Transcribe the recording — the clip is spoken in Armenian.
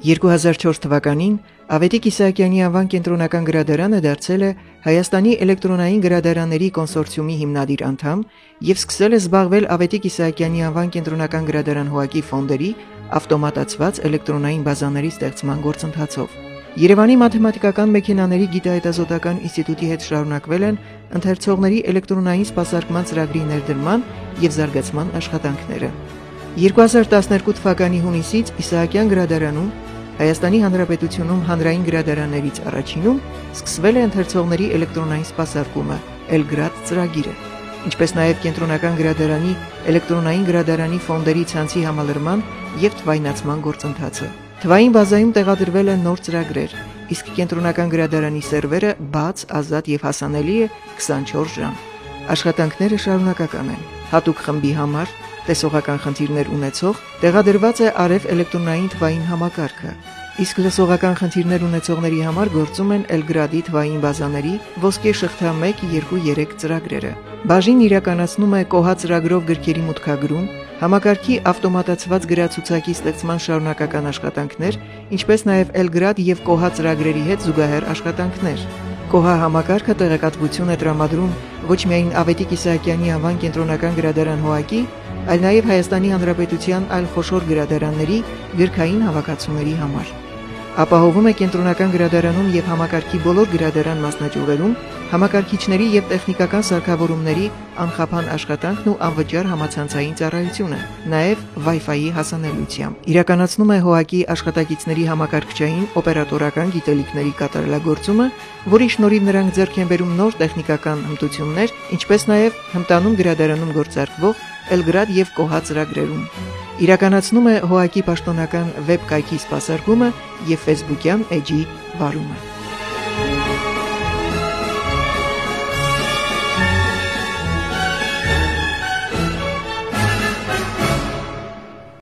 2004 թվականին Ավետիք Իսահակյանի անվան կենտրոնական գրադարանը դարձել է Հայաստանի էլեկտրոնային գրադարանների կոնսորցիումի հիմնադիր անդամ և սկսել է զբաղվել Ավետիք Իսահակյանի անվան կենտրոնական գրադարան ՀՕԱԿ-ի ֆոնդերի ավտոմատացված էլեկտրոնային բազաների ստեղծման գործընթացով։ Երևանի մաթեմատիկական մեքենաների գիտահետազոտական ինստիտուտի հետ շարունակվել են ընթերցողների էլեկտրոնային սպասարկման ծրագրի ներդրման և զարգացման աշխատանքները։ 2012 թվականի հունիսից Իսահակյան գրադարանում Հայաստանի Հանրապետությունում հանրային գրադարաններից առաջինում սկսվել է ընթերցողների էլեկտրոնային սպասարկումը Էլգրադ ծրագիրը, ինչպես նաև կենտրոնական գրադարանի էլեկտրոնային գրադարանի ֆոնդերի ցանցի համալրման և թվայնացման գործընթացը։ Թվային բազայում տեղադրվել են նոր ծրագրեր, իսկ կենտրոնական գրադարանի սերվերը բաց, ազատ և հասանելի է 24 ժամ։ Աշխատանքները շարունակական են։ Հատուկ խմբի համար տեսողական խնդիրներ ունեցող տեղադրված է Արև էլեկտրոնային թվային համակարգը, իսկ լսողական խնդիրներ ունեցողների համար գործում են Էլգրադի թվային բազաների ոսկե շղթա 1, 2, 3 ծրագրերը։ Բաժինն իրականացնում է ԿՕՀԱ ծրագրով գրքերի մուտքագրում, համակարգի ավտոմատացված գրացուցակի ստեղծման շարունակական աշխատանքներ, ինչպես նաև Էլգրադ և ԿՕՀԱ ծրագրերի հետ զուգահեռ աշխատանքներ։ ԿՕՀԱ համակարգը տեղեկատվություն է տրամադրում ոչ միայն Ավետիք Իսահակյանի անվան կենտրոնական գրադարան ՀՕԱԿ-ի, այլ նաև Հայաստանի Հանրապետության այլ խոշոր գրադարանների գրքային հավաքածուների համար։ Ապահովում է կենտրոնական գրադարանում և համակարգի բոլոր գրադարան մասնաճյուղերում համակարգիչների և տեխնիկական սարքավորումների անխափան աշխատանքն ու անվճար համացանցային ծառայությունը, նաև Wi-Fi-ի հասանելիությամբ։ Իրականացնում է ՀՕԱԿ-ի աշխատակիցների համակարգչային օպերատորական գիտելիքների կատարելագործումը, որի շնորհիվ նրանք ձեռք են բերում նոր տեխնիկական հմտություններ, ինչպես նաև հմտանում գրադարանում գործարկվող Էլգրադ և ԿՕՀԱ ծրագրերում։ Իրականացնում է ՀՕԱԿ-ի պաշտոնական վեբ կայքի սպասարկումը և ֆեյսբուքյան էջի վարումը։